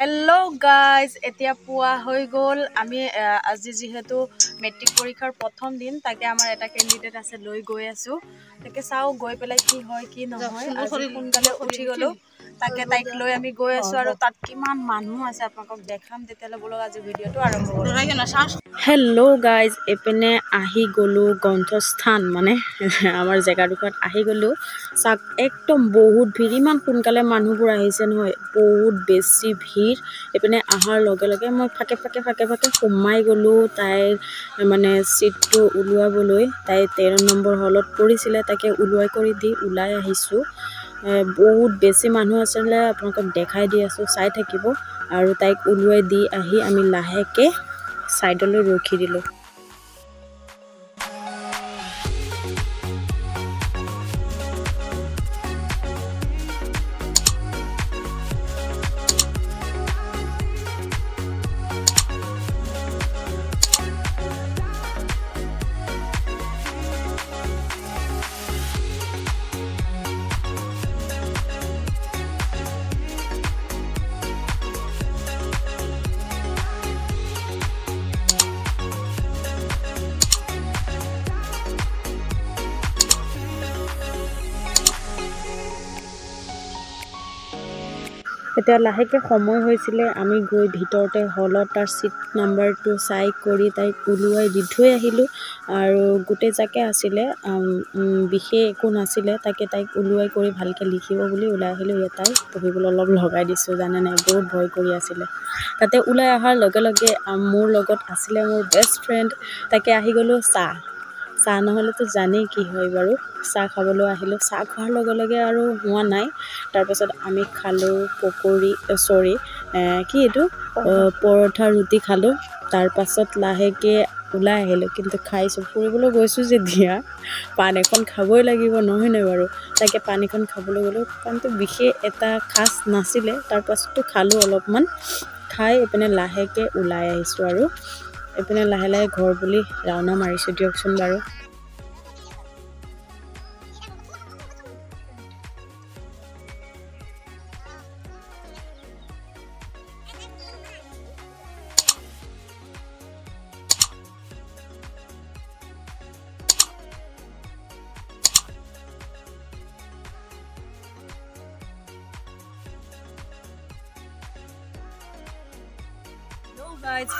Hello' guys, এতিয়া পুৱা হৈ গ'ল। আমি আজি যিহেতু মেট্ৰিক পৰীক্ষাৰ প্ৰথম দিন, তাকে আমাৰ এটা কেণ্ডিডেট আছে, লৈ গৈ আছোঁ। তাকে চাওঁ গৈ পেলাই কি হয় কি নহয়। আজি সোনকালে উঠি গ'লোঁ, তাকে তাইক লৈ আমি গৈ আছোঁ। আৰু তাত কিমান মানুহ আছে আপোনালোকক দেখাম। তেতিয়াহ'লে ব'লক আজি ভিডিঅ'টো আৰম্ভ কৰোঁ। হেল্ল' গাইজ, এইপিনে আহি গ'লোঁ গ্ৰন্থস্থান, মানে আমাৰ জেগাডোখৰত আহি গ'লোঁ। চাওক, একদম বহুত ভিৰ, ইমান সোনকালে মানুহবোৰ আহিছে নহয়, বহুত বেছি ভিৰ। এইপিনে অহাৰ লগে লগে মই ফাকে ফাকে সোমাই গ'লোঁ তাইৰ মানে চিটটো ওলোৱাবলৈ। তাই 13 নম্বৰ হলত পৰিছিলে, তাকে ওলোৱাই কৰি দি ওলাই আহিছোঁ। বহুত বেছি মানুহ আছিলে, আপোনালোকক দেখাই দি আছোঁ, চাই থাকিব। আৰু তাইক ওলোৱাই দি আহি আমি লাহেকৈ ছাইডলৈ ৰখি দিলোঁ। এতিয়া লাহেকৈ সময় হৈছিলে, আমি গৈ ভিতৰতে হলত তাৰ চিট নাম্বাৰটো চাই কৰি তাইক ওলোৱাই দি থৈ আহিলোঁ। আৰু গোটেই জাকে আছিলে, বিশেষ একো নাছিলে, তাকে তাইক ওলোৱাই কৰি ভালকৈ লিখিব বুলি ওলাই আহিলোঁ। ইয়াত তাই পঢ়িবলৈ অলপ লগাই দিছোঁ, জানে নাই, বহুত ভয় কৰি আছিলে। তাতে ওলাই অহাৰ লগে লগে মোৰ লগত আছিলে মোৰ বেষ্ট ফ্ৰেণ্ড, তাকে আহি গ'লোঁ। চাহ নহ'লেতো জানেই কি হয় বাৰু। চাহ খাবলৈ আহিলোঁ, চাহ খোৱাৰ লগে লগে আৰু হোৱা নাই। তাৰপাছত আমি খালোঁ পৰঠা ৰুটি খালোঁ। তাৰপাছত লাহেকৈ ওলাই আহিলোঁ, কিন্তু খাইছোঁ, ফুৰিবলৈ গৈছোঁ যেতিয়া পাণ এখন খাবই লাগিব, নহয়নে বাৰু। তাকে পাণ এখন খাবলৈ গ'লোঁ, পাণটো বিশেষ এটা খাচ নাছিলে। তাৰপাছতো খালোঁ অলপমান, খাই এইপিনে লাহেকৈ ওলাই আহিছোঁ। আৰু এইপিনে লাহে লাহে ঘৰ বুলি ৰাওনা মাৰিছোঁ দিয়কচোন বাৰু।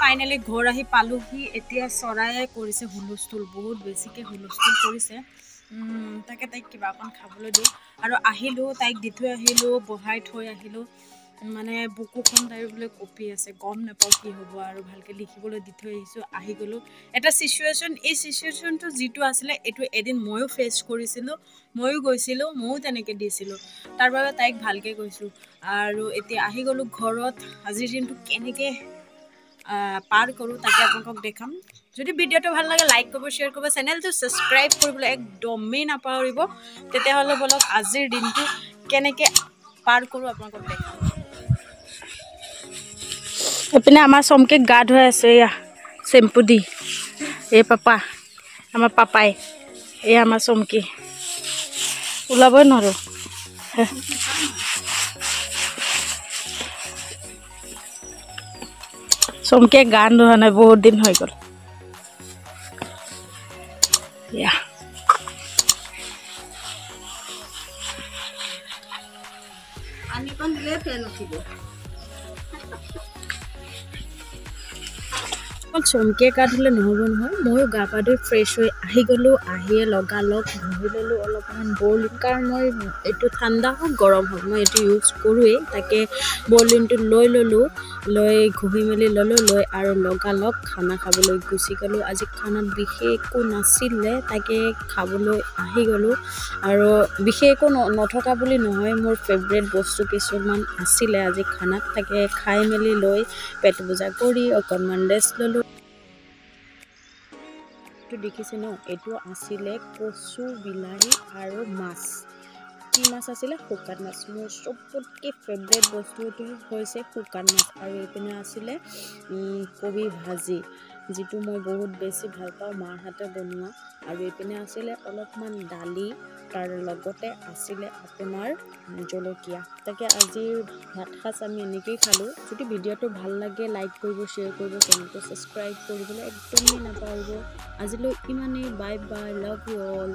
ফাইনেলি ঘৰ আহি পালোহি। এতিয়া চৰায়ে কৰিছে হুলস্থুল, বহুত বেছিকৈ হুলস্থুল কৰিছে। তাকে তাইক কিবা অকণ খাবলৈ দিওঁ। আৰু আহিলোঁ, তাইক দি থৈ আহিলোঁ, বহাই থৈ আহিলোঁ। মানে বুকুখন তাইৰ বোলে কঁপি আছে, গম নাপাওঁ কি হ'ব। আৰু ভালকৈ লিখিবলৈ দি থৈ আহিছোঁ, আহি গ'লোঁ। এটা চিচুৱেশ্যন, এই চিচুৱেশ্যনটো যিটো আছিলে, এইটো এদিন ময়ো ফেচ কৰিছিলোঁ, ময়ো গৈছিলোঁ, ময়ো তেনেকৈ দিছিলোঁ। তাৰ বাবে তাইক ভালকৈ কৈছোঁ। আৰু এতিয়া আহি গ'লোঁ ঘৰত। আজিৰ দিনটো কেনেকৈ পাৰ কৰোঁ তাকে আপোনালোকক দেখাম। যদি ভিডিঅ'টো ভাল লাগে লাইক কৰিব, শ্বেয়াৰ কৰিব, চেনেলটো ছাবস্ক্ৰাইব কৰিবলৈ একদমেই নাপাহৰিব। তেতিয়াহ'লে ব'লক আজিৰ দিনটো কেনেকৈ পাৰ কৰোঁ আপোনালোকক দেখাম। এইপিনে আমাৰ চমকে গা ধুৱাই আছে, এয়া চেম্পু দি। এই আমাৰ পাপাই, এই আমাৰ চমকি, ওলাবই নোৱাৰোঁ। চমকে গা ধোৱা নাই, বহুত দিন হৈ গ'ল। এয়া পানীকণ দিলে ফেন উঠিব। অকল চমকে গা ধুলে নহ'ব নহয়, ময়ো গা পা ধুই ফ্ৰেছ হৈ আহি গ'লোঁ। আহিয়ে লগালগ ঘঁহি ল'লোঁ অলপমান বৰলিন, কাৰণ মই এইটো ঠাণ্ডা হওক গৰম হওক মই এইটো ইউজ কৰোঁৱেই। তাকে বৰলিনটো লৈ ল'লোঁ, লৈ ঘঁহি মেলি ল'লোঁ, লৈ আৰু লগালগ খানা খাবলৈ গুচি গ'লোঁ। আজি খানাত বিশেষ একো নাছিলে, তাকে খাবলৈ আহি গ'লোঁ। আৰু বিশেষ একো নথকা বুলি নহয়, মোৰ ফেভৰেট বস্তু কিছুমান আছিলে আজি খানাত, তাকে খাই মেলি লৈ পেট পূজা কৰি অকণমান ৰেষ্ট ল'লোঁ। দেখিছে ন, এইটো আছিলে কচু, বিলাহী আৰু মাছ। কি মাছ আছিলে? শুকান মাছ। মোৰ চবতকৈ ফেভৰেট বস্তুটো হৈছে শুকান মাছ। আৰু এইপিনে আছিলে কবি ভাজি, যিটো মই বহুত বেছি ভাল পাওঁ, মাৰ হাতে বনোৱা। আৰু এইপিনে আছিলে অলপমান দালি, তাৰ লগতে আছিলে আপোনাৰ জলকীয়া। তাকে আজিৰ ভাত সাজ আমি এনেকেই খালোঁ। যদি ভিডিঅ'টো ভাল লাগে লাইক কৰিব, শ্বেয়াৰ কৰিব, চেনেলটো ছাবস্ক্ৰাইব কৰিবলৈ একদমেই নাপাহৰিব। আজিলৈ ইমানেই, bye bye, love you all.